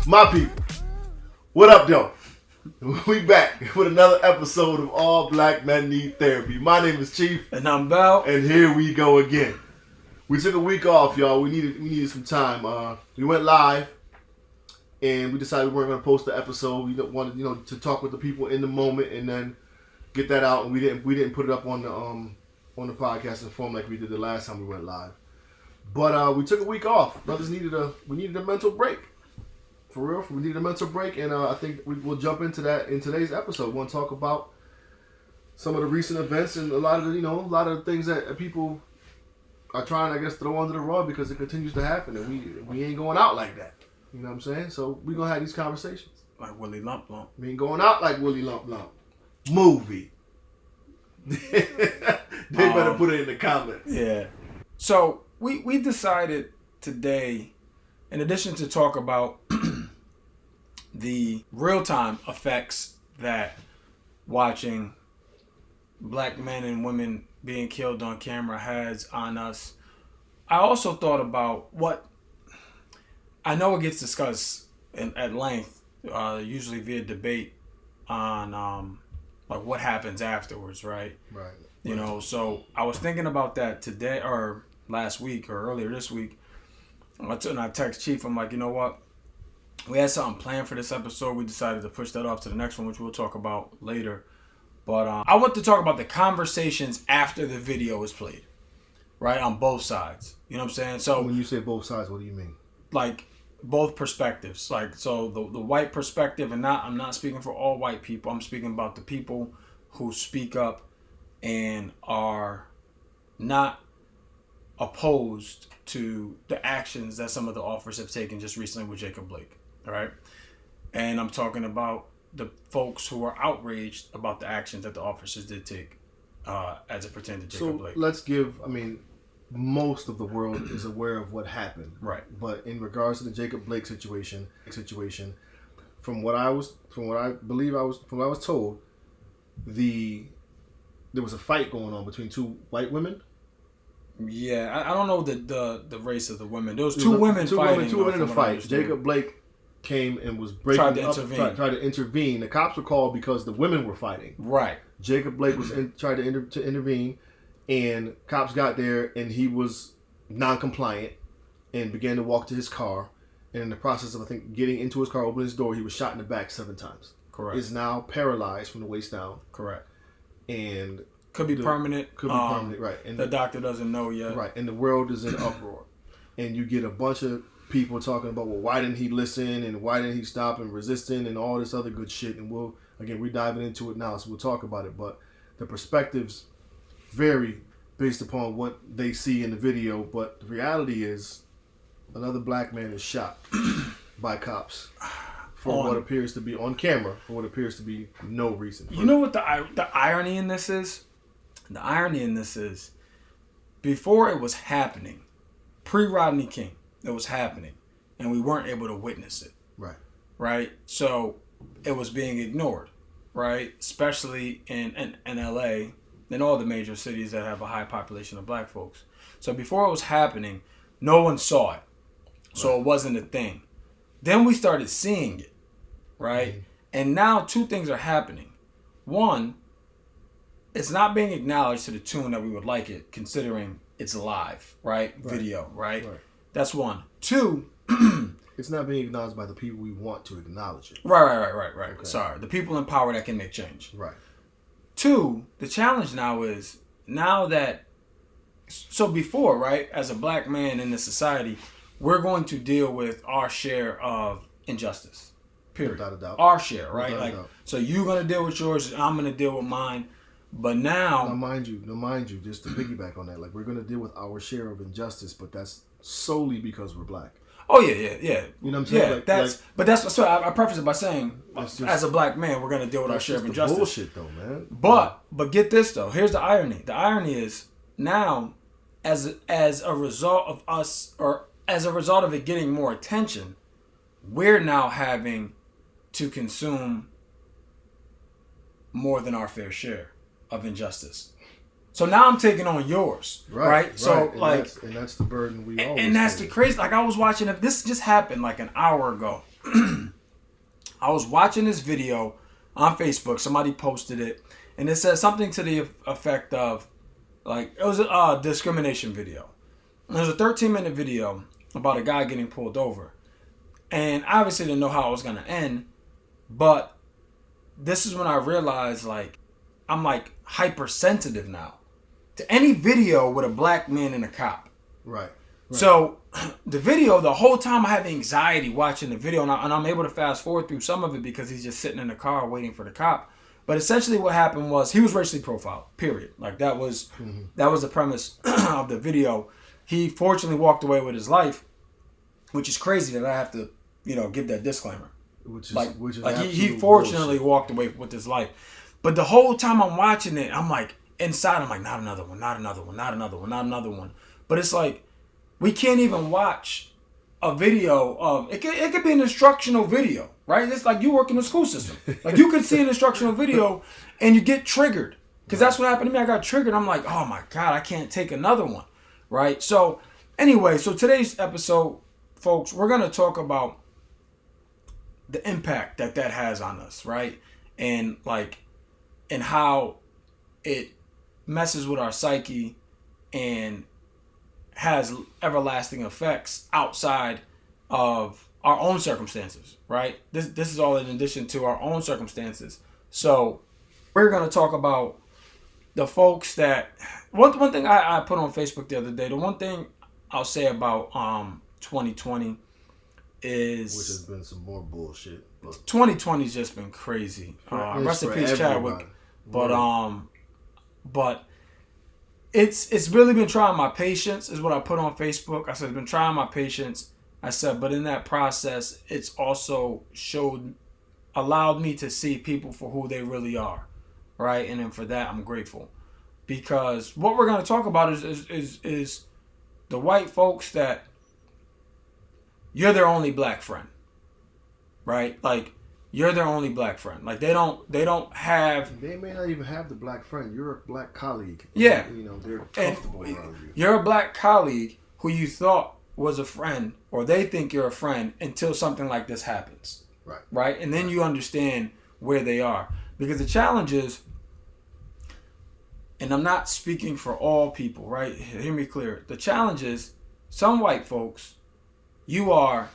My people, what up, though? We back with another episode of All Black Men Need Therapy. My name is Chief. And I'm Bell. And here we go again. We took a week off, y'all. We needed some time. We went live, and we decided we weren't going to post the episode. We wanted, to talk with the people in the moment and then get that out. And we didn't put it up on the podcasting form like we did the last time we went live. But we took a week off. Brothers needed a mental break. For real, we needed a mental break, and I think we'll jump into that in today's episode. We want to talk about some of the recent events and a lot of the things that people are trying, I guess, throw under the rug because it continues to happen, and we ain't going out like that. You know what I'm saying? So we gonna have these conversations like Willie Lump Lump. We ain't going out like Willie Lump Lump. Movie. They better put it in the comments. Yeah. So we decided today, in addition to talk about the real-time effects that watching black men and women being killed on camera has on us, I also thought about what I know it gets discussed at length, usually via debate on like what happens afterwards, right? Right. So I was thinking about that today or last week or earlier this week. And I text Chief, I'm like, you know what? We had something planned for this episode. We decided to push that off to the next one, which we'll talk about later. But I want to talk about the conversations after the video is played, right? On both sides. You know what I'm saying? So when you say both sides, what do you mean? Like both perspectives. Like, so the white perspective, and I'm not speaking for all white people. I'm speaking about the people who speak up and are not opposed to the actions that some of the officers have taken just recently with Jacob Blake. All right. And I'm talking about the folks who are outraged about the actions that the officers did take as it pertains to Jacob Blake. So let's most of the world is aware of what happened. Right. But in regards to the Jacob Blake situation, from what I was told, there was a fight going on between two white women. Yeah, I don't know the race of the women. There was two women fighting. Two women in a fight. Jacob Blake came and was tried to intervene. The cops were called because the women were fighting. Right. Jacob Blake was tried to intervene, and cops got there, and he was non-compliant and began to walk to his car. And in the process of, I think, getting into his car, opening his door, he was shot in the back 7 times. Correct. Is now paralyzed from the waist down. Correct. And could be permanent. Could be permanent, right. And the doctor doesn't know yet. Right, and the world is in uproar. And you get a bunch of people talking about, well, why didn't he listen, and why didn't he stop and resisting, and all this other good shit. And we're diving into it now, so we'll talk about it. But the perspectives vary based upon what they see in the video. But the reality is, another black man is shot by cops for what appears to be on camera, for what appears to be no reason. You know what the irony in this is? The irony in this is, before it was happening, pre-Rodney King, it was happening, and we weren't able to witness it. Right. Right? So it was being ignored, right? Especially in LA and all the major cities that have a high population of black folks. So before it was happening, no one saw it. So It wasn't a thing. Then we started seeing it, right? Mm-hmm. And now 2 things are happening. One, it's not being acknowledged to the tune that we would like it, considering it's live, right? Video, right? That's 1. 2, it's not being acknowledged by the people we want to acknowledge it. Right. Okay. Sorry. The people in power that can make change. Right. 2, the challenge now is, so before, right, as a black man in this society, we're going to deal with our share of injustice. Period. Without a doubt. Our share, right? So you're going to deal with yours, and I'm going to deal with mine. But now mind you, just to piggyback on that, like, we're going to deal with our share of injustice, but that's solely because we're black. Oh yeah. You know what I'm saying? Yeah, but that's so I preface it by saying, as a blac man, we're going to deal with our share of injustice. Bullshit, though, man. But get this though. Here's the irony. The irony is now, as a result of us, or as a result of it getting more attention, we're now having to consume more than our fair share of injustice. So now I'm taking on yours, right? So and that's the burden we always. And that's the crazy. Like, I was watching it. This just happened like an hour ago. I was watching this video on Facebook. Somebody posted it, and it said something to the effect of, like, it was a discrimination video. It was a 13-minute video about a guy getting pulled over. And I obviously didn't know how it was going to end, but this is when I realized, like, I'm, like, hypersensitive now to any video with a black man and a cop. Right. So the video, the whole time I have anxiety watching the video, and I'm able to fast forward through some of it because he's just sitting in the car waiting for the cop. But essentially what happened was he was racially profiled, period. Like, that was the premise of the video. He fortunately walked away with his life, which is crazy that I have to, give that disclaimer. Which is he fortunately walked away with his life. But the whole time I'm watching it, I'm like, inside, I'm like, not another one, not another one, not another one, not another one. But it's like, we can't even watch a video of, it could be an instructional video, right? It's like you work in the school system. Like, you could see an instructional video and you get triggered. Because that's what happened to me. I got triggered. I'm like, oh my God, I can't take another one, right? So anyway, so today's episode, folks, we're going to talk about the impact that has on us, right? And how it messes with our psyche and has everlasting effects outside of our own circumstances, right? This is all in addition to our own circumstances. So we're going to talk about the folks that... One thing I put on Facebook the other day, the one thing I'll say about 2020 is... Which has been some more bullshit. 2020's just been crazy. Rest in peace, Chadwick. But it's really been trying my patience, is what I put on Facebook. I said, it's been trying my patience. I said, but in that process, it's also allowed me to see people for who they really are, right? And then for that, I'm grateful. Because what we're going to talk about is the white folks that you're their only black friend, right? Like, you're their only black friend. Like, they don't have... They may not even have the black friend. You're a black colleague. Yeah. They're comfortable around you. You're a black colleague who you thought was a friend, or they think you're a friend, until something like this happens. Right. Right? And then you understand where they are. Because the challenge is, and I'm not speaking for all people, right? Hear me clear. The challenge is, some white folks, you are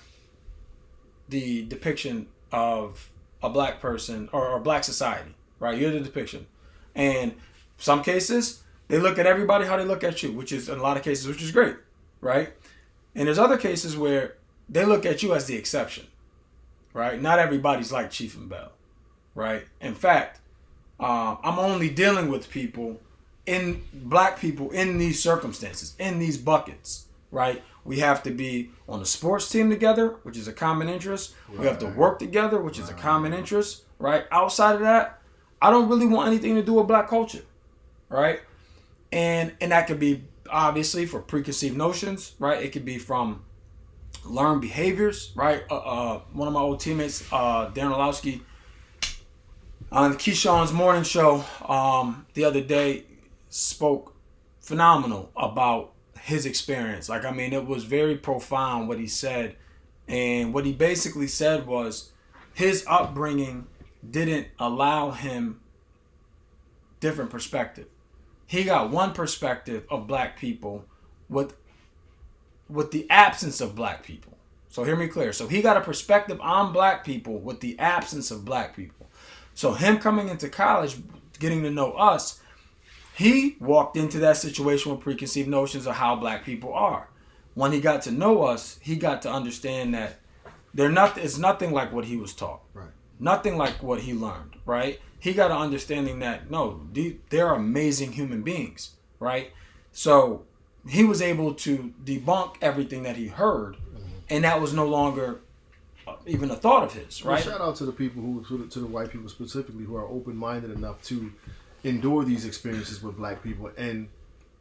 the depiction of a black person or black society, right? You're the depiction. And some cases, they look at everybody how they look at you, which is, in a lot of cases, which is great, right? And there's other cases where they look at you as the exception, right? Not everybody's like Chief and Bell, right? In fact, I'm only dealing with black people in these circumstances, in these buckets, right? We have to be on a sports team together, which is a common interest. Right. We have to work together, which is a common interest, right? Outside of that, I don't really want anything to do with black culture, right? And that could be, obviously, for preconceived notions, right? It could be from learned behaviors, right? One of my old teammates, Darren Orlowski, on Keyshawn's morning show the other day, spoke phenomenal about his experience. Like, I mean, it was very profound what he said. And what he basically said was his upbringing didn't allow him different perspective. He got one perspective of black people with the absence of black people. So hear me clear. So he got a perspective on black people with the absence of black people. So him coming into college, getting to know us, he walked into that situation with preconceived notions of how black people are. When he got to know us, he got to understand that it's nothing like what he was taught. Right. Nothing like what he learned, right? He got an understanding that, no, they're amazing human beings, right? So he was able to debunk everything that he heard, and that was no longer even a thought of his, right? Well, shout out to the people to the white people specifically, who are open-minded enough to endure these experiences with black people and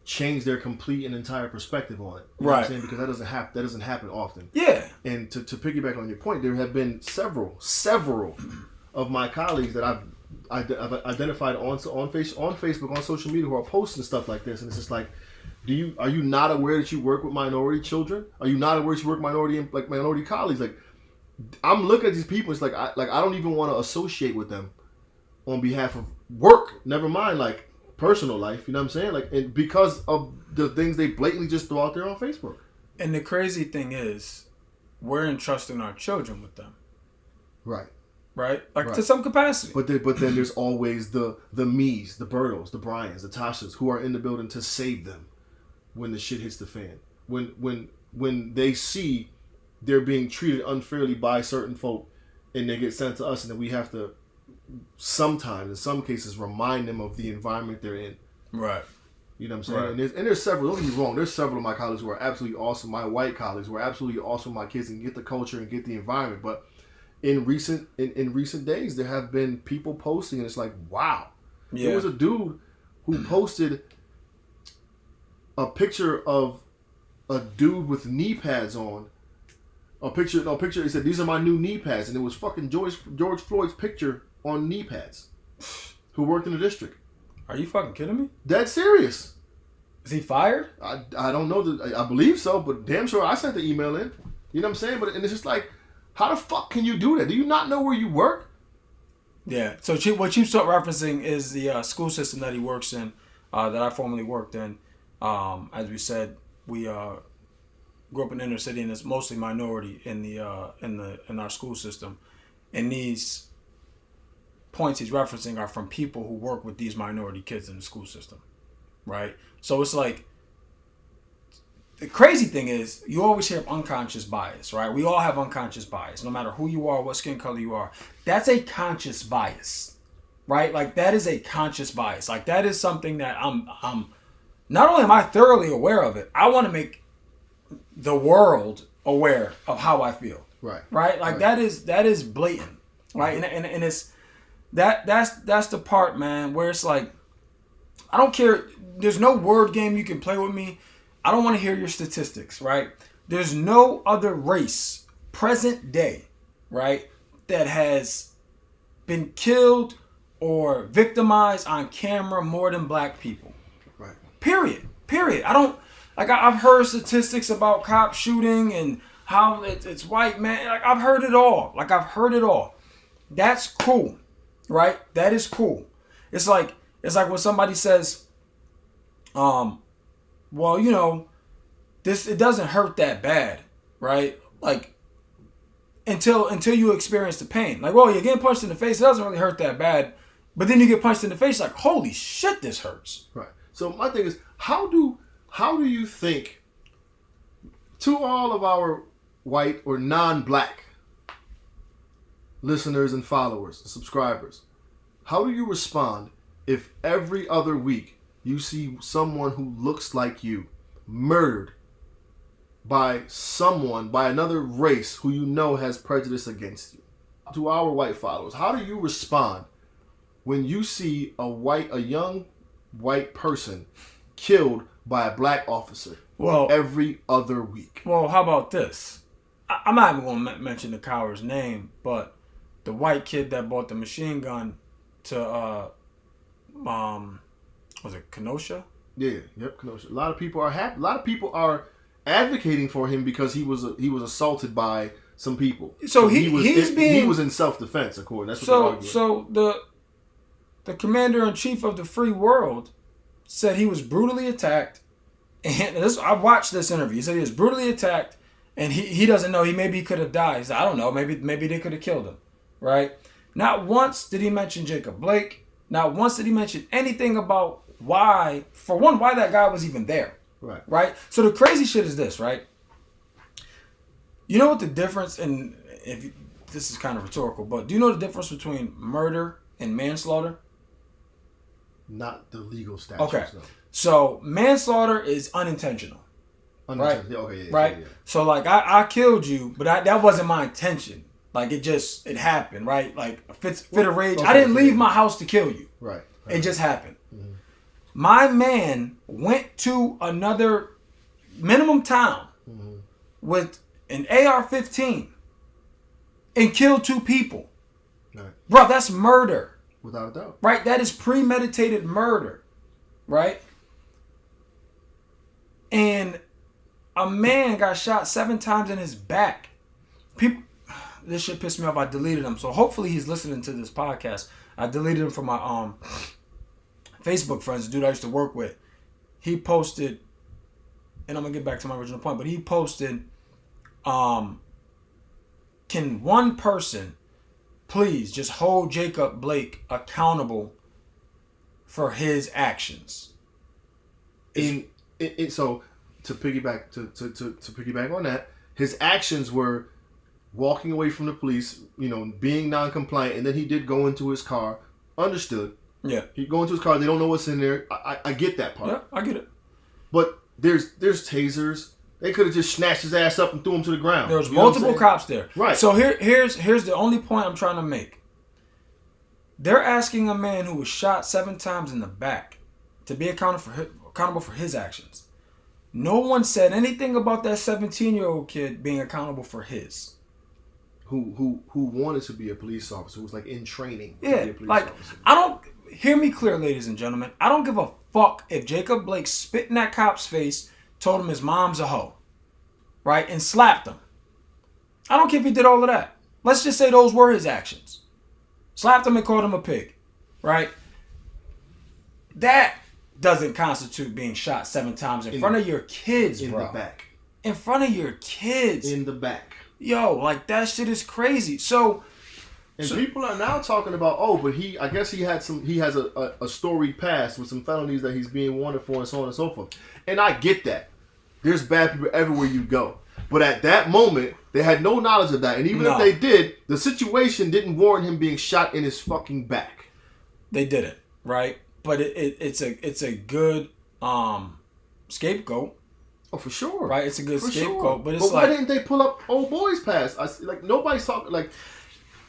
change their complete and entire perspective on it. You know what I'm saying? Because that doesn't happen often. Yeah. And to piggyback on your point, there have been several of my colleagues that I've identified on Facebook, on social media, who are posting stuff like this, and it's just like, are you not aware that you work with minority children? Are you not aware that you work with minority colleagues? Like, I'm looking at these people. It's like I don't even want to associate with them on behalf of work. Never mind like personal life. You know what I'm saying? Like, and because of the things they blatantly just throw out there on Facebook. And the crazy thing is, we're entrusting our children with them. Right. Like right. to some capacity. But then there's always the me's, the Bertos, the Bryans, the Tashas who are in the building to save them when the shit hits the fan. When they see they're being treated unfairly by certain folk and they get sent to us, and then we have to sometimes, in some cases, remind them of the environment they're in. Right. You know what I'm saying? Right. And there's several, don't get me wrong, there's several of my colleagues who are absolutely awesome, my white colleagues who are absolutely awesome with my kids and get the culture and get the environment. But in recent days, there have been people posting, and it's like, wow. Yeah. There was a dude who posted a picture of a dude with knee pads on. A picture. He said, "These are my new knee pads," and it was fucking George Floyd's picture on knee pads. Who worked in the district? Are you fucking kidding me? Dead serious. Is he fired? I don't know. I believe so, but damn sure I sent the email in. You know what I'm saying? And it's just like, how the fuck can you do that? Do you not know where you work? Yeah. So what you start referencing is the school system that he works in, that I formerly worked in. As we said, we grew up in the inner city, and it's mostly minority in our school system. And these points he's referencing are from people who work with these minority kids in the school system, right? So it's like, the crazy thing is, you always hear of unconscious bias, right? We all have unconscious bias, no matter who you are, what skin color you are. That's a conscious bias, right? Like, that is a conscious bias. Like, that is something that I'm not only am I thoroughly aware of it, I want to make the world aware of how I feel. Right. Like, that is blatant, right? And it's that's the part, man, where it's like, I don't care. There's no word game you can play with me. I don't want to hear your statistics, right? There's no other race, present day, right, that has been killed or victimized on camera more than black people. Right. Period. I don't, like, I've heard statistics about cop shooting and how it's white man. Like, I've heard it all. That's cool, right? That is cool. It's like when somebody says, well, you know, it doesn't hurt that bad, right? Like, until you experience the pain. Like, well, you're getting punched in the face, it doesn't really hurt that bad. But then you get punched in the face, like, holy shit, this hurts. Right. So my thing is, how do you think, to all of our white or non-black listeners and followers, and subscribers, how do you respond if every other week you see someone who looks like you murdered by another race who you know has prejudice against you? To our white followers, how do you respond when you see a young white person killed by a black officer every other week? Well, how about this? I'm not even going to mention the coward's name, but the white kid that bought the machine gun to was it Kenosha? Yeah, yep, Kenosha. A lot of people are happy. A lot of people are advocating for him because he was assaulted by some people. So he was in self-defense, according. That's what they're arguing. So the commander-in-chief of the free world said he was brutally attacked, and I watched this interview. He said he was brutally attacked, and he doesn't know. Maybe he could have died. He said, I don't know. Maybe they could have killed him, right? Not once did he mention Jacob Blake. Not once did he mention anything about why that guy was even there. Right. Right? So the crazy shit is this, right? You know what the difference, and this is kind of rhetorical, but do you know the difference between murder and manslaughter? Not the legal statutes. Okay. No. So manslaughter is unintentional. Right? Okay, yeah, right? Yeah. So like I killed you, but that wasn't my intention. Like it happened, right? Like a fit of rage. Okay, I didn't leave my house to kill you. Right. It just happened. Mm-hmm. My man went to another minimum town with an AR-15 and killed 2 people. Right. Bro, that's murder. Without a doubt. Right? That is premeditated murder. Right? And a man got shot 7 times in his back. People, this shit pissed me off. I deleted him. So hopefully he's listening to this podcast. I deleted him from my Facebook friends, the dude I used to work with. He posted, and I'm gonna get back to my original point, but he posted, can one person please just hold Jacob Blake accountable for his actions? So to piggyback to piggyback on that, his actions were walking away from the police, being non-compliant, and then he did go into his car. Understood. Yeah. He go into his car. They don't know what's in there. I get that part. Yeah, I get it. But there's tasers. They could have just snatched his ass up and threw him to the ground. There was multiple cops there. Right. So here's the only point I'm trying to make. They're asking a man who was shot 7 times in the back to be accountable for his actions. No one said anything about that 17-year-old kid being accountable for his. Who wanted to be a police officer, who was like in training to Yeah, be a police like officer. I don't hear me clear, ladies and gentlemen. I don't give a fuck if Jacob Blake spit in that cop's face, told him his mom's a hoe, right, and slapped him. I don't care if he did all of that. Let's just say those were his actions. Slapped him and called him a pig, right? That doesn't constitute being shot 7 times in front of your kids, bro. In the back. In front of your kids. In the back. Yo, like that shit is crazy. So people are now talking about, but I guess he has a storied past with some felonies that he's being wanted for and so on and so forth. And I get that. There's bad people everywhere you go. But at that moment, they had no knowledge of that. And even if they did, the situation didn't warrant him being shot in his fucking back. They didn't, right? But it's a good scapegoat. Oh, for sure. Right? It's a good scapegoat. Sure. But why didn't they pull up old boys past? Nobody's talking about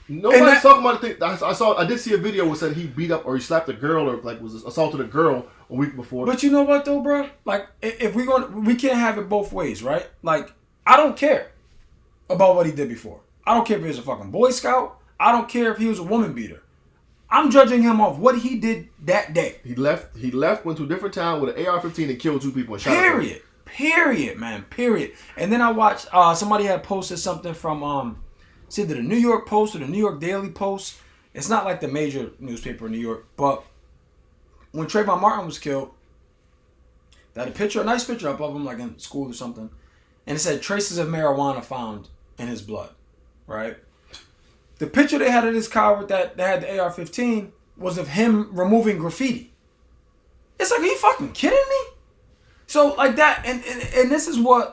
the thing. I did see a video where said he beat up or he slapped a girl or was assaulted a girl a week before. But you know what though, bro? Like if we can't have it both ways, right? Like I don't care about what he did before. I don't care if he was a fucking Boy Scout. I don't care if he was a woman beater. I'm judging him off what he did that day. He left, went to a different town with an AR-15 and killed 2 people and shot them. Period, man. Period. And then I watched somebody had posted something from it's either the New York Post or the New York Daily Post. It's not like the major newspaper in New York, but when Trayvon Martin was killed, they had a nice picture up of him like in school or something, and it said traces of marijuana found in his blood, right? The picture they had of this car with that had the AR-15 was of him removing graffiti. It's like, are you fucking kidding me? So like that, and this is why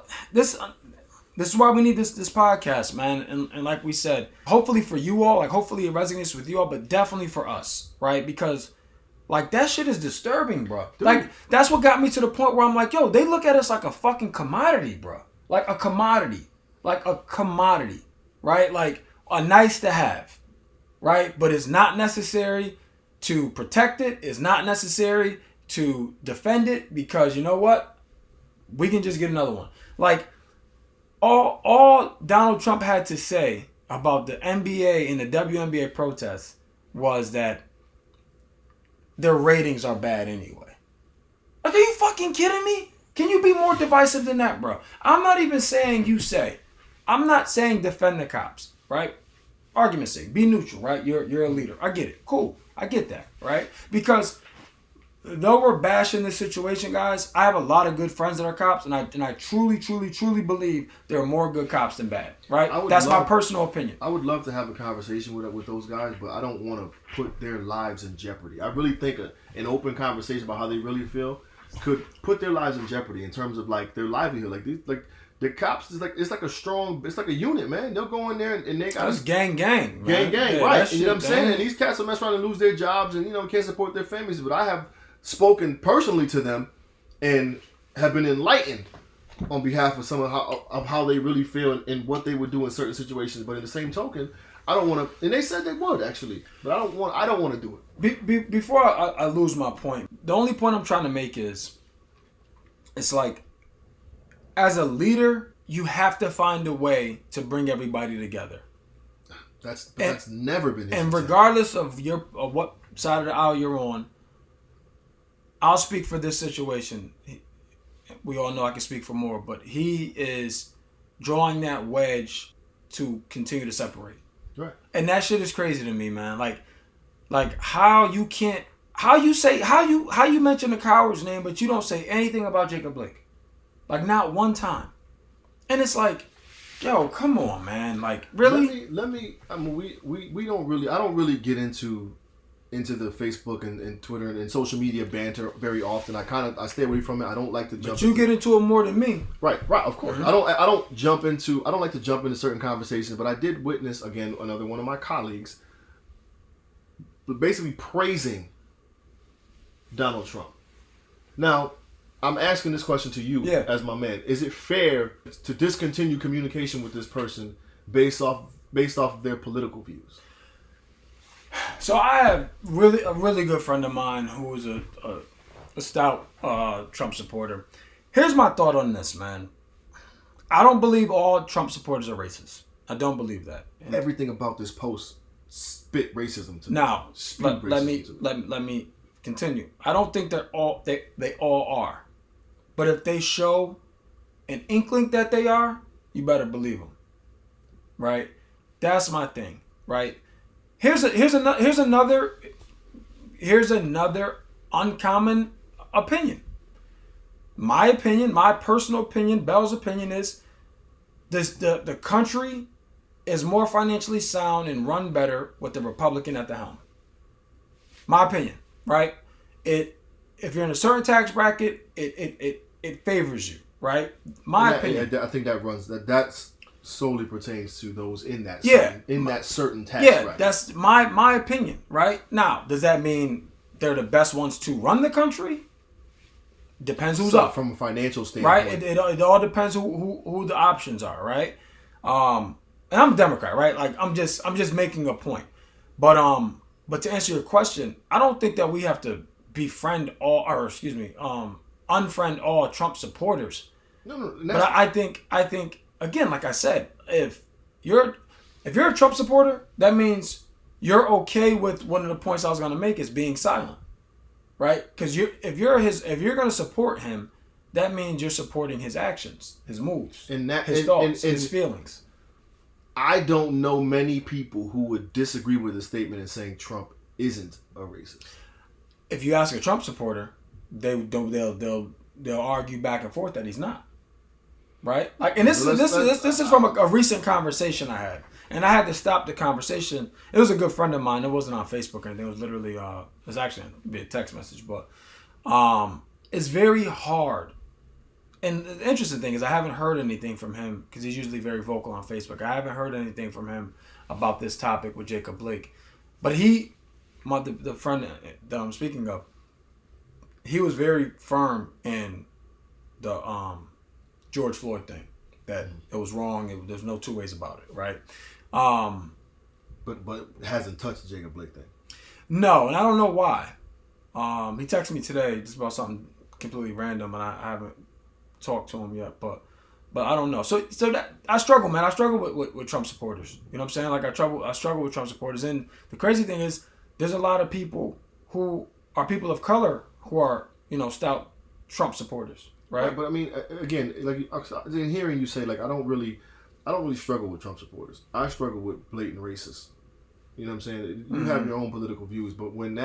we need this podcast, man. And like we said, hopefully for you all, like hopefully it resonates with you all, but definitely for us, right? Because like that shit is disturbing, bro. Dude. Like that's what got me to the point where I'm like, yo, they look at us like a fucking commodity, bro. Like a commodity, right? Like a nice to have, right? But it's not necessary to protect it. It's not necessary to defend it because you know what? We can just get another one. Like all Donald Trump had to say about the NBA and the WNBA protests was that their ratings are bad anyway. Like, are you fucking kidding me? Can you be more divisive than that, bro? I'm not even saying you say. I'm not saying defend the cops, right? Argument's sake, be neutral, right? You're a leader. I get it. Cool. I get that, right? Because though we're bashing this situation, guys, I have a lot of good friends that are cops, and I truly believe there are more good cops than bad, right? That's my personal opinion. I would love to have a conversation with those guys, but I don't want to put their lives in jeopardy. I really think an open conversation about how they really feel could put their lives in jeopardy in terms of like their livelihood. The cops is it's like a unit, man. They'll go in there and they got it's gang, man. Gang, yeah, right. You know what I'm saying? And these cats will mess around and lose their jobs and can't support their families. But I have spoken personally to them and have been enlightened on behalf of some of how they really feel and what they would do in certain situations. But in the same token, I don't want to. And they said they would actually, but I don't want to do it. Before I lose my point, the only point I'm trying to make is, it's like, as a leader, you have to find a way to bring everybody together. That's never been. And regardless of what side of the aisle you're on, I'll speak for this situation. We all know I can speak for more, but he is drawing that wedge to continue to separate. Right. And that shit is crazy to me, man. Like how you can't, how you mention the coward's name, but you don't say anything about Jacob Blake, like not one time. And it's like, yo, come on, man. Like, really? Let me. I mean, we don't really. I don't really get into the Facebook and Twitter and social media banter very often. I stay away from it. I don't like to jump. But you get into it more than me. Right. Of course. Mm-hmm. I don't like to jump into certain conversations. But I did witness again another one of my colleagues, basically praising Donald Trump. Now, I'm asking this question to you as my man. Is it fair to discontinue communication with this person based off of their political views? So I have a really good friend of mine who is a stout Trump supporter. Here's my thought on this, man. I don't believe all Trump supporters are racist. I don't believe that. And everything about this post spit racism to me. Now, let me continue. I don't think that they all are. But if they show an inkling that they are, you better believe them. Right? That's my thing, right? Here's another uncommon opinion. My opinion, my personal opinion, Bell's opinion is the country is more financially sound and run better with the Republican at the helm. My opinion, right? If you're in a certain tax bracket, it favors you, right? My opinion. I think that's solely pertains to those in that certain tax bracket. That's my opinion, right? Now, does that mean they're the best ones to run the country? Depends who's up. From a financial standpoint. Right? It all depends who the options are, right? And I'm a Democrat, right? Like I'm just making a point. But to answer your question, I don't think that we have to unfriend all Trump supporters. No, but I think again, like I said, if you're a Trump supporter, that means you're okay with one of the points I was going to make is being silent, right? Because if you're going to support him, that means you're supporting his actions, his moves, his thoughts, his feelings. I don't know many people who would disagree with the statement and saying Trump isn't a racist. If you ask a Trump supporter, they'll argue back and forth that he's not. Right? Like, and this is from a recent conversation I had, and I had to stop the conversation. It was a good friend of mine. It wasn't on Facebook or anything. It was literally it was actually a text message, but it's very hard. And the interesting thing is I haven't heard anything from him because he's usually very vocal on Facebook. I haven't heard anything from him about this topic with Jacob Blake, but the friend that I'm speaking of, he was very firm in the George Floyd thing, that it was wrong. There's no two ways about it, right? But it hasn't touched the Jacob Blake thing. No, and I don't know why. He texted me today just about something completely random, and I haven't talked to him yet, but I don't know. So that I struggle, man. I struggle with Trump supporters. You know what I'm saying? Like I struggle with Trump supporters, and the crazy thing is, there's a lot of people who are people of color who are stout Trump supporters. Right, but I mean, again, like in hearing you say, like I don't really struggle with Trump supporters. I struggle with blatant racists. You know what I'm saying? You have your own political views, but when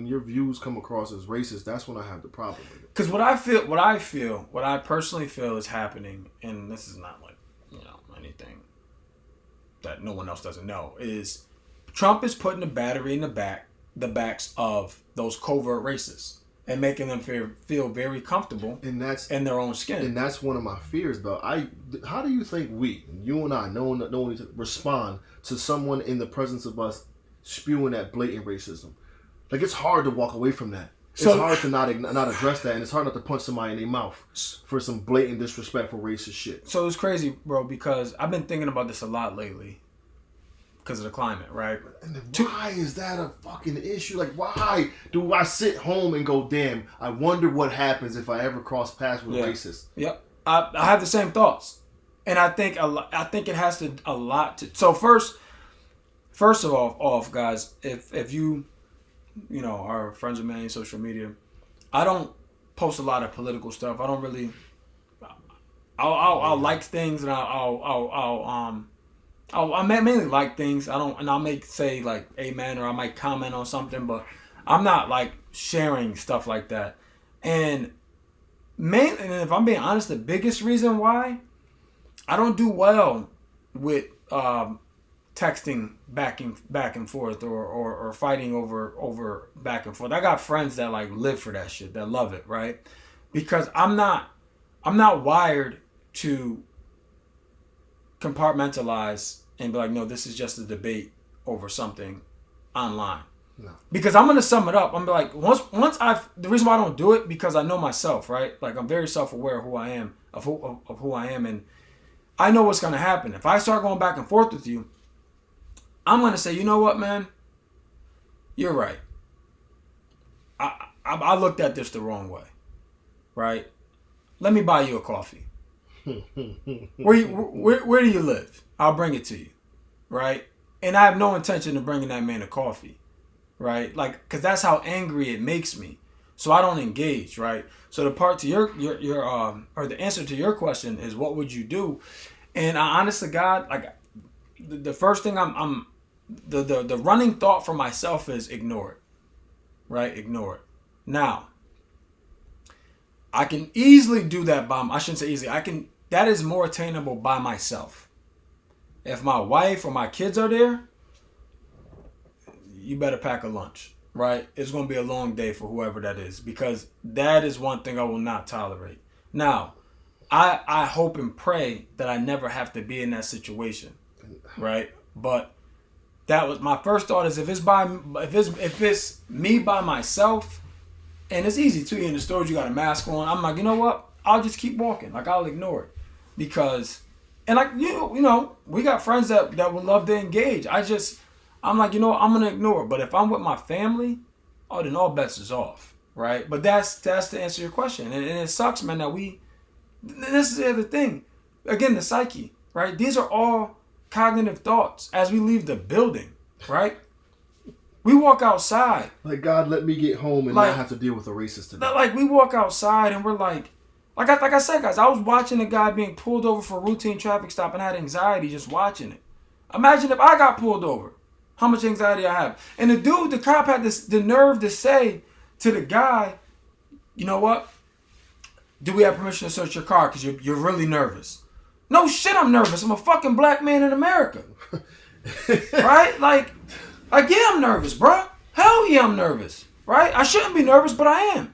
your views come across as racist, that's when I have the problem with it. Because what I personally feel is happening, and this is not like anything that no one else doesn't know, is Trump is putting a battery in the backs of those covert racists. And making them feel very comfortable in their own skin. And that's one of my fears, though. How do you think you and I, no one respond to someone in the presence of us spewing that blatant racism? Like, it's hard to walk away from that. It's hard to not address that, and it's hard not to punch somebody in their mouth for some blatant, disrespectful, racist shit. So it's crazy, bro, because I've been thinking about this a lot lately. Because of the climate, right? And why is that a fucking issue? Like, why do I sit home and go, damn, I wonder what happens if I ever cross paths with a racist? Yep. I have the same thoughts. And I think it has a lot to... So first of all, guys, if you are friends with me on social media, I don't post a lot of political stuff. I don't really... I'll like things and I mainly like things. I don't, and I may say like amen or I might comment on something, but I'm not like sharing stuff like that. And mainly, and if I'm being honest, the biggest reason why I don't do well with texting back and forth or fighting over back and forth. I got friends that like live for that shit, that love it, right? Because I'm not wired to compartmentalize and be like, no, this is just a debate over something online. No. Because I'm gonna sum it up. I'm like, once the reason why I don't do it because I know myself, right? Like I'm very self aware of who I am, of who I am, and I know what's gonna happen. If I start going back and forth with you, I'm gonna say, you know what, man, you're right. I looked at this the wrong way, right? Let me buy you a coffee. Where do you live? I'll bring it to you, right? And I have no intention of bringing that man a coffee, right? Like, cause that's how angry it makes me. So I don't engage, right? So the part to your or the answer to your question is, what would you do? And I, honest to God, like the first thing the running thought for myself is ignore it, right? Ignore it. Now, I can easily do that I shouldn't say easily. That is more attainable by myself. If my wife or my kids are there, you better pack a lunch, right? It's going to be a long day for whoever that is because that is one thing I will not tolerate. Now, I hope and pray that I never have to be in that situation, right? But that was my first thought is if it's me by myself, and it's easy too. In the stores, you got a mask on. I'm like, you know what? I'll just keep walking. Like I'll ignore it because, and like you know, we got friends that would love to engage. I'm like, you know what? I'm gonna ignore it. But if I'm with my family, oh, then all bets is off, right? But that's to answer your question, and it sucks, man. That this is the other thing. Again, the psyche, right? These are all cognitive thoughts as we leave the building, right? We walk outside. Like, God, let me get home and not have to deal with a racist today. Like, we walk outside and we're like I said, guys, I was watching a guy being pulled over for a routine traffic stop and I had anxiety just watching it. Imagine if I got pulled over. How much anxiety I have. And the cop had the nerve to say to the guy, you know what? Do we have permission to search your car? Because you're really nervous. No shit, I'm nervous. I'm a fucking black man in America. Right? Like, yeah, I'm nervous, bro. Hell yeah, I'm nervous. Right? I shouldn't be nervous, but I am.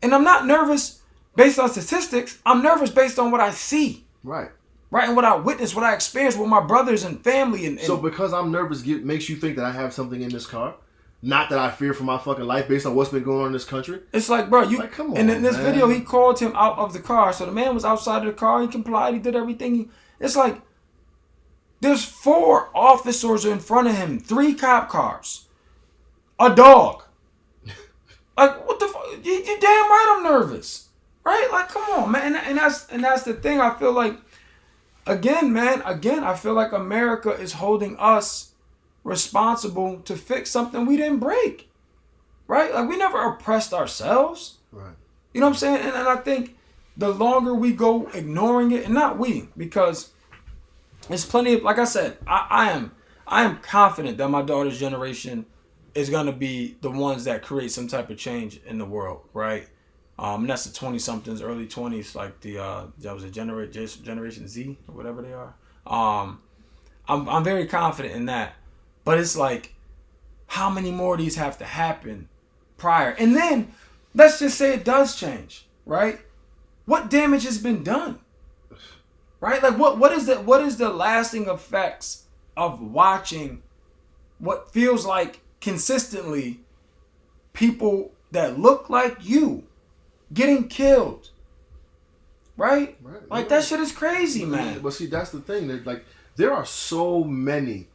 And I'm not nervous based on statistics. I'm nervous based on what I see. Right. Right? And what I witnessed, what I experienced with my brothers and family. And so because I'm nervous makes you think that I have something in this car? Not that I fear for my fucking life based on what's been going on in this country? It's like, bro, like, come on, and in this man. video, he called him out of the car. So the man was outside of the car. He complied. He did everything. It's like, there's 4 officers in front of him. 3 cop cars. A dog. Like, what the fuck? You damn right I'm nervous. Right? Like, come on, man. And that's the thing. I feel like, again, I feel like America is holding us responsible to fix something we didn't break. Right? Like, we never oppressed ourselves. Right. You know what I'm saying? And I think the longer we go ignoring it, and not we, because there's plenty of, like I said, I am confident that my daughter's generation is going to be the ones that create some type of change in the world, right? And that's the 20-somethings, early 20s, like that was a Generation Z or whatever they are. I'm very confident in that. But it's like, how many more of these have to happen prior? And then, let's just say it does change, right? What damage has been done? Right? Like, what is the lasting effects of watching what feels like consistently people that look like you getting killed? Right? Like, that shit is crazy, man. But see, that's the thing. That, like, there are so many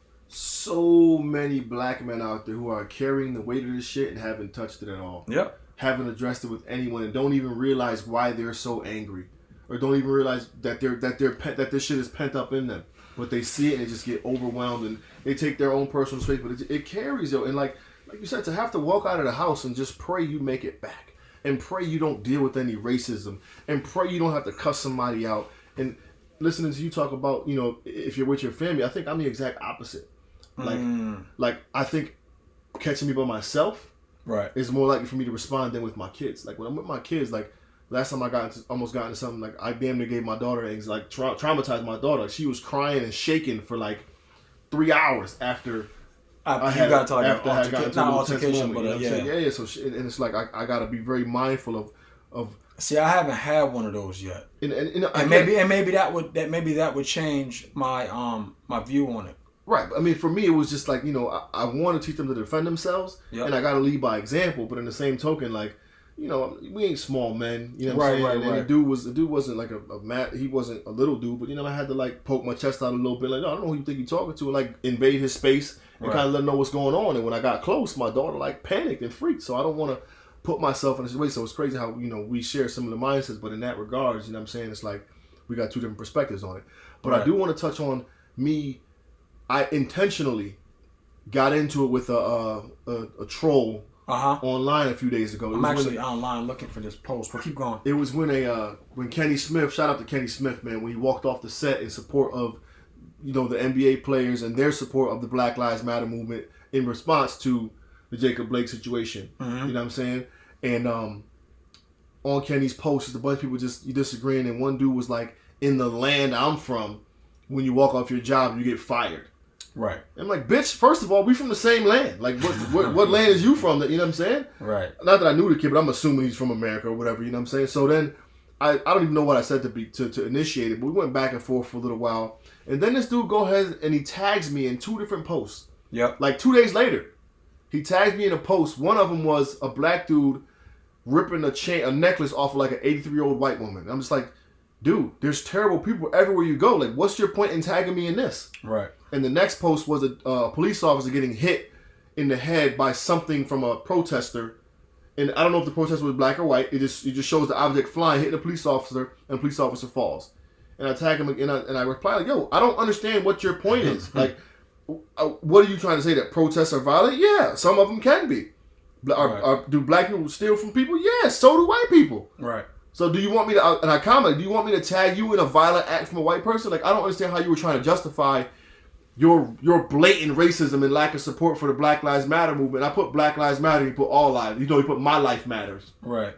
black men out there who are carrying the weight of this shit and haven't touched it at all. Yep. Haven't addressed it with anyone and don't even realize why they're so angry, or don't even realize that that this shit is pent up in them. But they see it and they just get overwhelmed and they take their own personal space. But it carries you. And like you said, to have to walk out of the house and just pray you make it back, and pray you don't deal with any racism, and pray you don't have to cuss somebody out. And listening to you talk about, if you're with your family, I think I'm the exact opposite. Like I think catching me by myself is more likely for me to respond than with my kids. Like when I'm with my kids, like last time I almost got into something, like I damn near gave my daughter anxiety, like traumatized my daughter. Like, she was crying and shaking for like 3 hours after I had gotten into an altercation, but yeah. So and it's like I gotta be very mindful of. See, I haven't had one of those yet, and maybe that would change my my view on it. Right. I mean, for me, it was just like, I want to teach them to defend themselves, and I got to lead by example. But in the same token, like, we ain't small men. You know what I'm saying? And the dude wasn't like he wasn't a little dude, but I had to like poke my chest out a little bit, like, no, I don't know who you think you're talking to, and like invade his space and kind of let him know what's going on. And when I got close, my daughter like panicked and freaked. So I don't want to put myself in a situation. So it's crazy how we share similar mindsets, but in that regards, what I'm saying, it's like we got two different perspectives on it. But I do want to touch on me. I intentionally got into it with a troll online a few days ago. I'm actually online looking for this post, but keep going. It was when Kenny Smith, shout out to Kenny Smith, man, when he walked off the set in support of the NBA players and their support of the Black Lives Matter movement in response to the Jacob Blake situation. You know what I'm saying? And on Kenny's post, just a bunch of people just disagreeing, and one dude was like, "In the land I'm from, when you walk off your job, you get fired." Right. I'm like, bitch, first of all, we from the same land. Like, what land is you from? That, you know what I'm saying? Right. Not that I knew the kid, but I'm assuming he's from America or whatever, you know what I'm saying? So then, I don't even know what I said to initiate it, but we went back and forth for a little while. And then this dude goes ahead and he tags me in 2 different posts. Yep. Like 2 days later, he tagged me in a post. One of them was a black dude ripping a necklace off of like an 83-year-old white woman. I'm just like, dude, there's terrible people everywhere you go. Like, what's your point in tagging me in this? Right. And the next post was a police officer getting hit in the head by something from a protester. And I don't know if the protester was black or white. It just shows the object flying, hitting a police officer, and the police officer falls. And I tag him and I reply like, yo, I don't understand what your point is. Like, what are you trying to say? That protests are violent? Yeah, some of them can be. Do black people steal from people? Yeah, so do white people. Right. So do you want me to, and I comment, do you want me to tag you in a violent act from a white person? Like, I don't understand how you were trying to justify your blatant racism and lack of support for the Black Lives Matter movement. I put Black Lives Matter, you put all lives. You put my life matters. Right.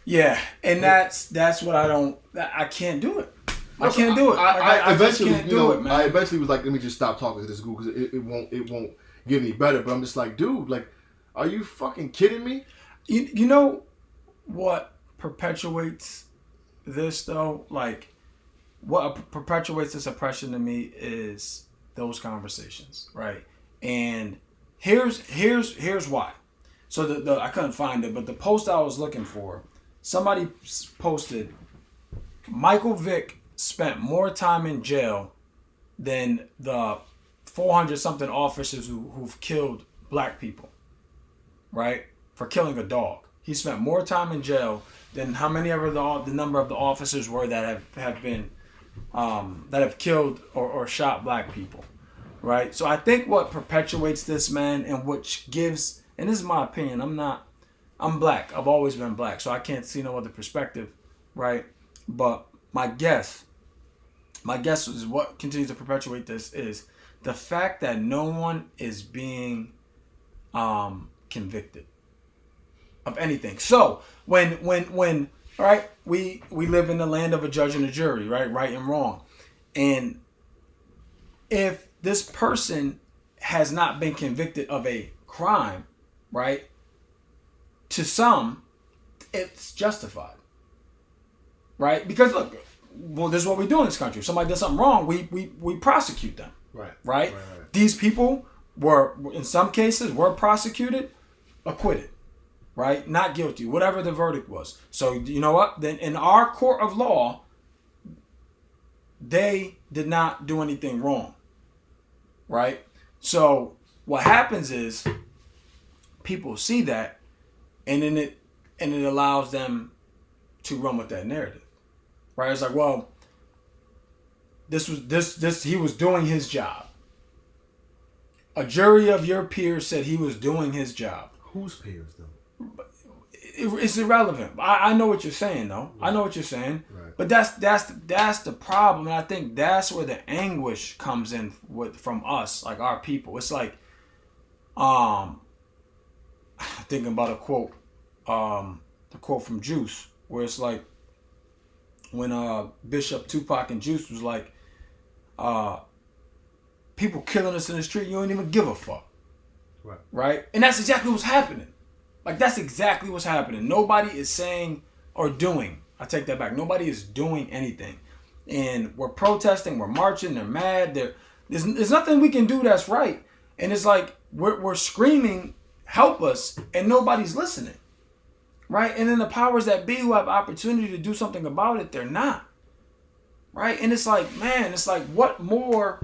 Yeah, and that's what I can't do it. I can't do it. I eventually, can't do it, man. I eventually was like, let me just stop talking to this Google because it won't get any better. But I'm just like, dude, like, are you fucking kidding me? You know what perpetuates this though? Like, what perpetuates this oppression to me is those conversations, right? And here's why. So I couldn't find it, but the post I was looking for, somebody posted, Michael Vick spent more time in jail than the 400 something officers who've killed black people, right? For killing a dog. He spent more time in jail than how many ever the number of the officers were that have been that have killed or shot black people, right? So I think what perpetuates this, man, and which gives, and this is my opinion, I'm black. I've always been black, so I can't see no other perspective, right? But my guess is what continues to perpetuate this is the fact that no one is being convicted of anything. So when all right, we live in the land of a judge and a jury, right and wrong. And if this person has not been convicted of a crime, right, to some, it's justified, right? Because look, well, this is what we do in this country. If somebody does something wrong, we prosecute them, right? These people were, in some cases, were prosecuted, acquitted. Right? Not guilty, whatever the verdict was. So, you know what? Then in our court of law, they did not do anything wrong. Right? So, what happens is people see that and then it allows them to run with that narrative. Right? It's like, well, he was doing his job. A jury of your peers said he was doing his job. Whose peers though? It's irrelevant. I know what you're saying, though. Right. I know what you're saying. Right. But that's the problem, and I think that's where the anguish comes in from us, like our people. It's like, thinking about a quote, the quote from Juice, where it's like when Bishop Tupac and Juice was like, people killing us in the street, you don't even give a fuck, right? And that's exactly what's happening. Like that's exactly what's happening. Nobody is saying or doing. I take that back. Nobody is doing anything, and we're protesting, we're marching, they're mad. There's nothing we can do that's right, and it's like we're screaming, help us, and nobody's listening, right? And then the powers that be who have opportunity to do something about it, they're not, right? And it's like, man, it's like what more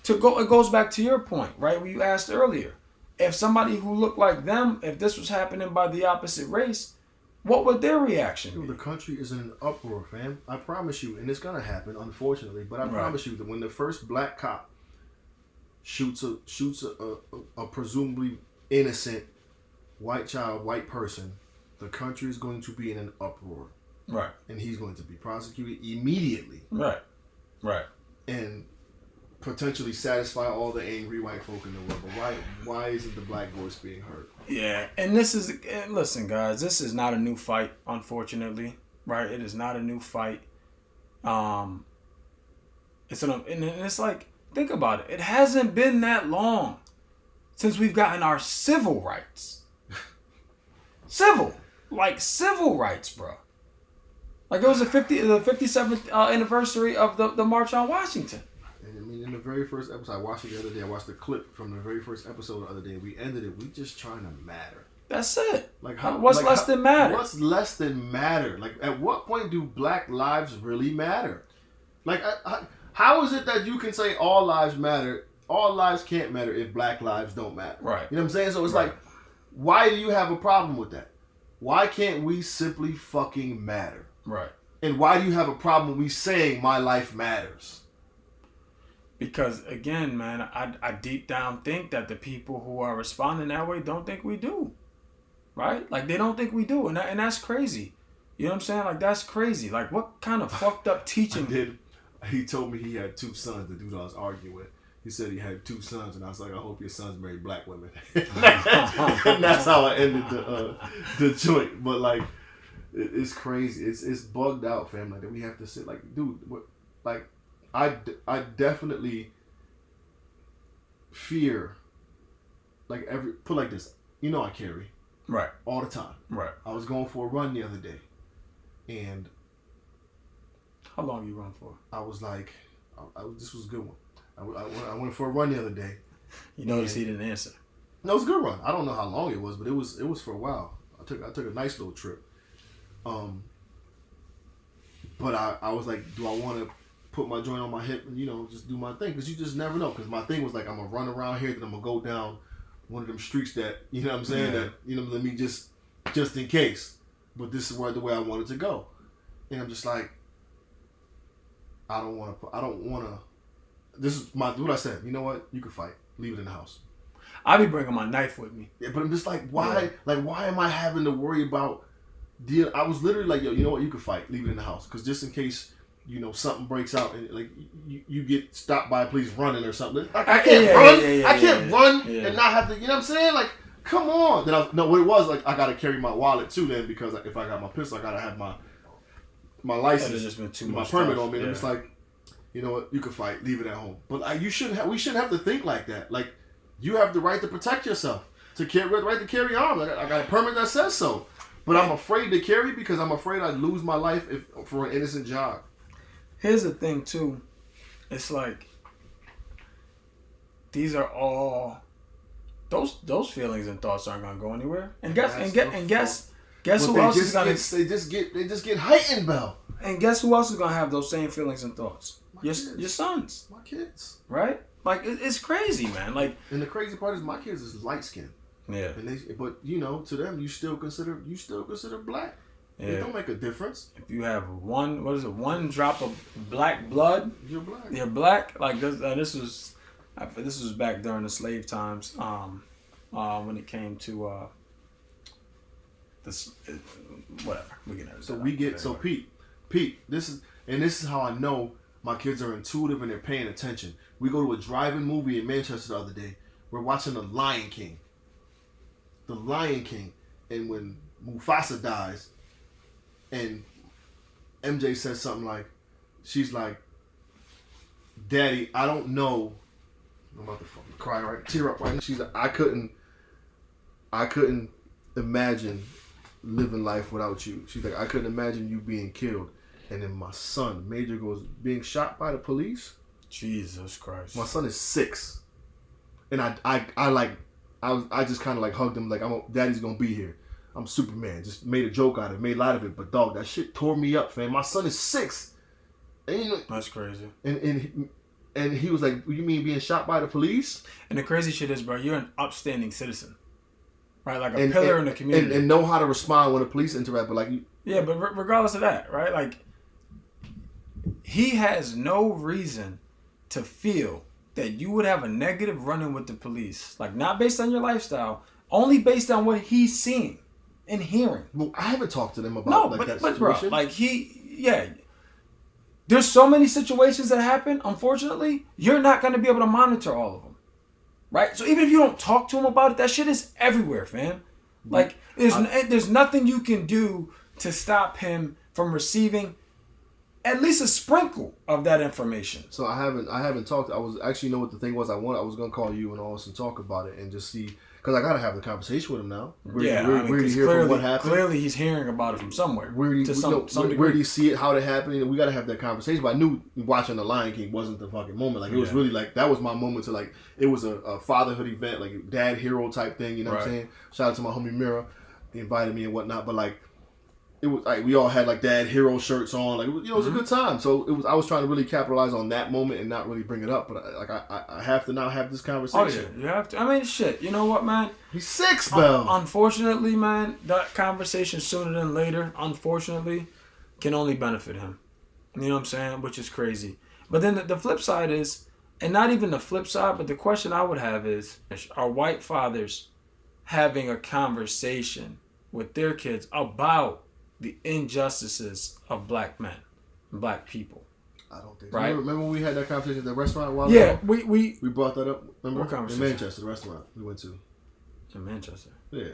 to go? It goes back to your point, right? Where you asked earlier, if somebody who looked like them, if this was happening by the opposite race, what would their reaction be? The country is in an uproar, fam. I promise you, and it's gonna happen, unfortunately. But I promise you that when the first black cop shoots a presumably innocent white child, white person, the country is going to be in an uproar. Right. And he's going to be prosecuted immediately. Right. Right. And potentially satisfy all the angry white folk in the world. But why isn't the black voice being heard? Yeah, and listen, guys, this is not a new fight, unfortunately, right? It is not a new fight. And it's like, think about it. It hasn't been that long since we've gotten our civil rights. Civil rights, bro. Like it was the 57th anniversary of the March on Washington. And I mean, in the very first episode, I watched it the other day. I watched the clip from the very first episode the other day. We ended it. We just trying to matter. That's it. Like what's less than matter? What's less than matter? Like at what point do black lives really matter? Like how is it that you can say all lives matter? All lives can't matter if black lives don't matter. Right. You know what I'm saying? So it's like, why do you have a problem with that? Why can't we simply fucking matter? Right. And why do you have a problem with me saying my life matters? Because again, man, I deep down think that the people who are responding that way don't think we do, right? Like they don't think we do, and that's crazy. You know what I'm saying? Like that's crazy. Like what kind of fucked up teaching? He told me he had two sons. The dude I was arguing with, he said he had two sons, and I was like, I hope your sons marry black women. And that's how I ended the joint. But like, it's crazy. It's bugged out, fam. Like that we have to sit like, dude, what, like. I definitely fear, like put like this, you know I carry. Right. All the time. Right. I was going for a run the other day, and how long you run for? I was like, this was a good one. I went for a run the other day. You notice he didn't answer. No, it was a good run. I don't know how long it was, but it was for a while. I took a nice little trip. But I was like, do I want to put my joint on my hip and, just do my thing? Because you just never know. Because my thing was like, I'm going to run around here, then I'm going to go down one of them streets that, you know what I'm saying, that, let me just in case. But this is the way I wanted to go. And I'm just like, I don't want to, this is what I said. You know what? You can fight. Leave it in the house. I be bringing my knife with me. Yeah, but I'm just like, why? Yeah. Like, why am I having to worry about I was literally like, yo, you know what? You can fight. Leave it in the house. Because just in case, something breaks out and like you get stopped by police running or something. Like, I can't run. I can't run and not have to. You know what I'm saying? Like, come on. Then what it was, like, I got to carry my wallet too. Then because if I got my pistol, I got to have my license, just been too my much permit stuff. on me. And I'm just like, you know what? You can fight. Leave it at home. But we shouldn't have to think like that. Like, you have the right to protect yourself. The right to carry arms. I got a permit that says so. But I'm afraid to carry because I'm afraid I'd lose my life for an innocent jog. Here's the thing too, it's like these are all those feelings and thoughts aren't gonna go anywhere. And guess who else is gonna they just get heightened, Bell. And guess who else is gonna have those same feelings and thoughts? Your sons. My kids. Right? Like it's crazy, man. Like, and the crazy part is my kids is light skinned. Yeah. But to them you still consider black. Yeah. It don't make a difference. If you have one drop of black blood, you're black. You're black. Like this was back during the slave times. When it came to this, whatever. So Pete, Pete, this is how I know my kids are intuitive and they're paying attention. We go to a drive-in movie in Manchester the other day. We're watching The Lion King. The Lion King. And when Mufasa dies, and MJ says something like, she's like, Daddy, I don't know. I'm about to fucking cry right, tear up right now. She's like, I couldn't imagine living life without you. She's like, I couldn't imagine you being killed. And then my son, Major, goes, being shot by the police? Jesus Christ. My son is 6. And I just kind of like hugged him like, Daddy's gonna be here. I'm Superman. Just made a joke out of it, made light of it. But dog, that shit tore me up, fam. My son is 6. And, you know, that's crazy. And he was like, you mean being shot by the police? And the crazy shit is, bro, you're an upstanding citizen. Right? Like a pillar in the community. And know how to respond when the police interact. But like, yeah, but regardless of that, right? Like, he has no reason to feel that you would have a negative run-in with the police. Like, not based on your lifestyle, only based on what he's seeing and hearing. Well, I haven't talked to them about that situation. Bro, like there's so many situations that happen, unfortunately, you're not going to be able to monitor all of them. Right? So even if you don't talk to him about it, that shit is everywhere, fam. Like, there's nothing you can do to stop him from receiving at least a sprinkle of that information. So I haven't talked. I was actually, you know what the thing was, I was gonna call you and Austin talk about it and just see, because I gotta have the conversation with him now. Where do you hear from what happened? Clearly he's hearing about it from somewhere. Where do you see it? How it happened? We gotta have that conversation. But I knew watching The Lion King wasn't the fucking moment. Like, it was really like, that was my moment to, like, it was a fatherhood event, like dad hero type thing. You know what I'm saying? Shout out to my homie Mira, he invited me and whatnot. But like, it was like we all had like dad hero shirts on. Like, it was a good time. So I was trying to really capitalize on that moment and not really bring it up. But I have to now have this conversation. Oh yeah, you have to. I mean, shit. You know what, man? He's 6, Bell. Unfortunately, man, that conversation sooner than later, unfortunately, can only benefit him. You know what I'm saying? Which is crazy. But then the flip side is, and not even the flip side, but the question I would have is, are white fathers having a conversation with their kids about the injustices of black men and black people? I don't think so. Right? Remember when we had that conversation at the restaurant a while ago? We brought that up. Remember? What conversation? In Manchester, the restaurant we went to. In Manchester? Yeah.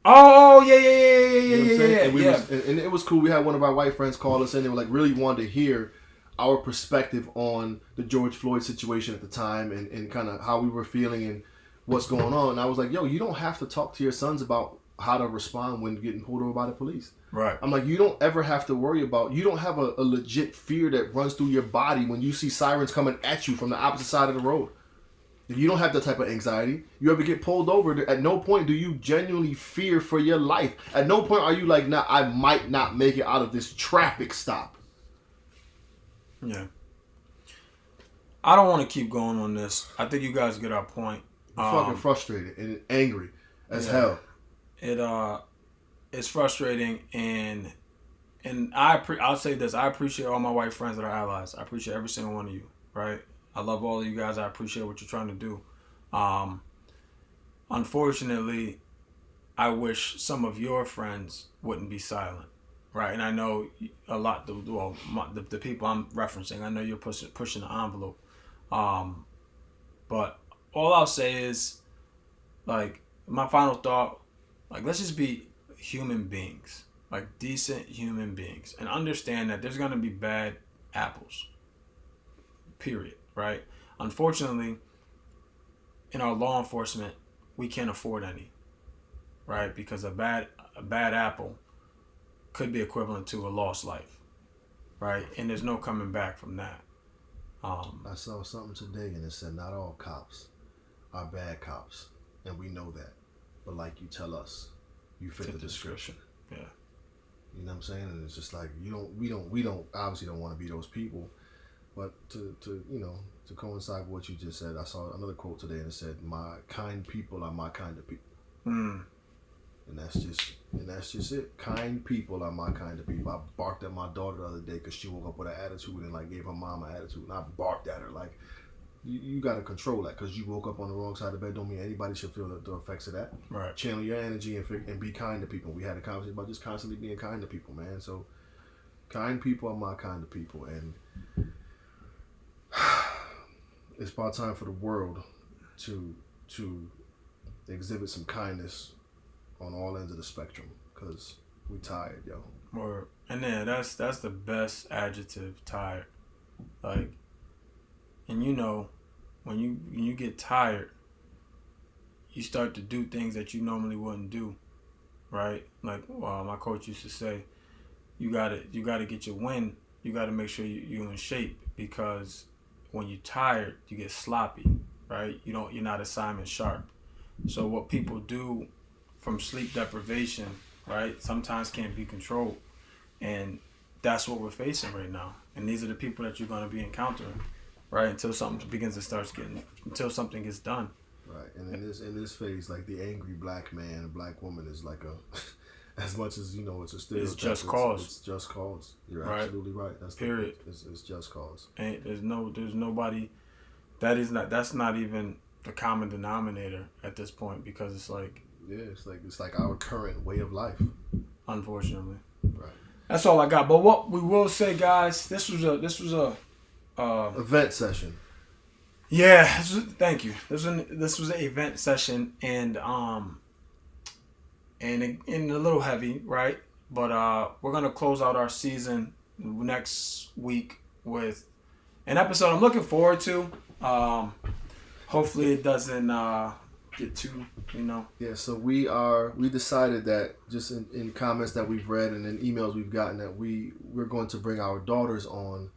Oh, yeah. And it was cool. We had one of our white friends call us in. They were like, really wanted to hear our perspective on the George Floyd situation at the time and kind of how we were feeling and what's going on. And I was like, yo, you don't have to talk to your sons about how to respond when getting pulled over by the police. Right. I'm like, you don't ever have to worry about, you don't have a legit fear that runs through your body when you see sirens coming at you from the opposite side of the road. You don't have that type of anxiety. You ever get pulled over, at no point do you genuinely fear for your life. At no point are you like, nah, I might not make it out of this traffic stop. Yeah. I don't want to keep going on this. I think you guys get our point. I'm fucking frustrated and angry as hell. It's frustrating, and I'll say this: I appreciate all my white friends that are allies. I appreciate every single one of you. Right? I love all of you guys. I appreciate what you're trying to do. Unfortunately, I wish some of your friends wouldn't be silent. Right? And I know a lot. The people I'm referencing, I know you're pushing the envelope. But all I'll say is, like, my final thought. Like, let's just be human beings, like decent human beings, and understand that there's going to be bad apples, period, right? Unfortunately, in our law enforcement, we can't afford any, right? Because a bad apple could be equivalent to a lost life, right? And there's no coming back from that. I saw something today and it said not all cops are bad cops, and we know that. But like you tell us, you fit the description. Yeah. You know what I'm saying? And it's just like, we don't obviously don't want to be those people. But to coincide with what you just said, I saw another quote today and it said, my kind people are my kind of people. And that's just it. Kind people are my kind of people. I barked at my daughter the other day because she woke up with an attitude and like gave her mom an attitude, and I barked at her like, you got to control that, because you woke up on the wrong side of the bed don't mean anybody should feel the effects of that. Right. Channel your energy and be kind to people. We had a conversation about just constantly being kind to people, man. So Kind people are my kind of people, and it's about time for the world to exhibit some kindness on all ends of the spectrum, because we tired, yo. Or and then that's the best adjective, tired. Like, and you know, when you get tired, you start to do things that you normally wouldn't do, right? Like my coach used to say, you gotta get your wind. You gotta make sure you're in shape, because when you're tired, you get sloppy, right? You're not a Simon Sharp. So what people do from sleep deprivation, right, sometimes can't be controlled, and that's what we're facing right now. And these are the people that you're going to be encountering, right, until something gets done. Right, and in this phase, like the angry black man, black woman is like a, as much as it's a stereotype. It's just cause. It's just cause. You're right. Absolutely right. That's period. It's just cause. And there's nobody. That's not even the common denominator at this point, because it's like. Yeah, it's like our current way of life. Unfortunately. Right. That's all I got. But what we will say, guys, this was a event session. Yeah, thank you. This was an event session, and a little heavy, right? But we're gonna close out our season next week with an episode I'm looking forward to. Hopefully it doesn't get too, Yeah, so we decided that just in comments that we've read and in emails we've gotten, that we're going to bring our daughters on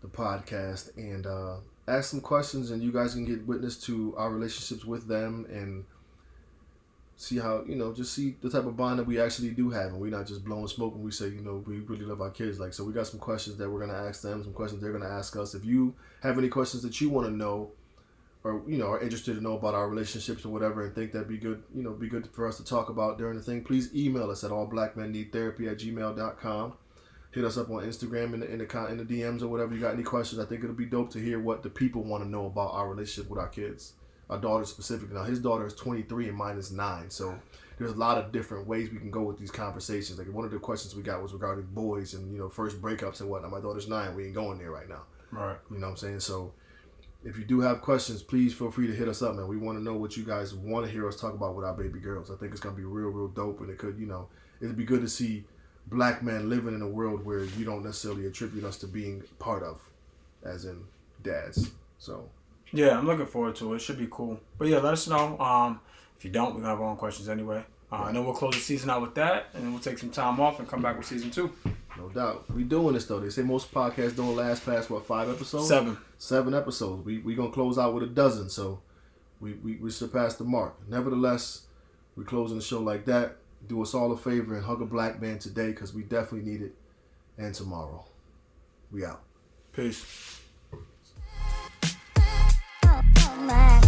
the podcast and ask some questions, and you guys can get witness to our relationships with them and see how, just see the type of bond that we actually do have, and we're not just blowing smoke when we say, we really love our kids. Like, so we got some questions that we're going to ask them, some questions they're going to ask us. If you have any questions that you want to know, or are interested to know about our relationships or whatever, and think that'd be good, be good for us to talk about during the thing, please email us at allblackmenneedtherapy@gmail.com. Hit us up on Instagram in the DMs or whatever. You got any questions? I think it'll be dope to hear what the people want to know about our relationship with our kids, our daughter specifically. Now, his daughter is 23 and mine is 9, so there's a lot of different ways we can go with these conversations. Like, one of the questions we got was regarding boys and first breakups and whatnot. My daughter's 9. We ain't going there right now. Right. You know what I'm saying? So if you do have questions, please feel free to hit us up, man. We want to know what you guys want to hear us talk about with our baby girls. I think it's going to be real dope, and it could, it'd be good to see black men living in a world where you don't necessarily attribute us to being part of, as in dads. So yeah, I'm looking forward to it. It should be cool. But yeah, let us know. If you don't, we're going to have our own questions anyway. And then we'll close the season out with that, and then we'll take some time off and come back with season 2. No doubt. We doing this, though. They say most podcasts don't last past, 5 episodes? 7. 7 episodes. We going to close out with a dozen, so we surpassed the mark. Nevertheless, we closing the show like that. Do us all a favor and hug a black man today, because we definitely need it. And tomorrow. We out. Peace. Oh my.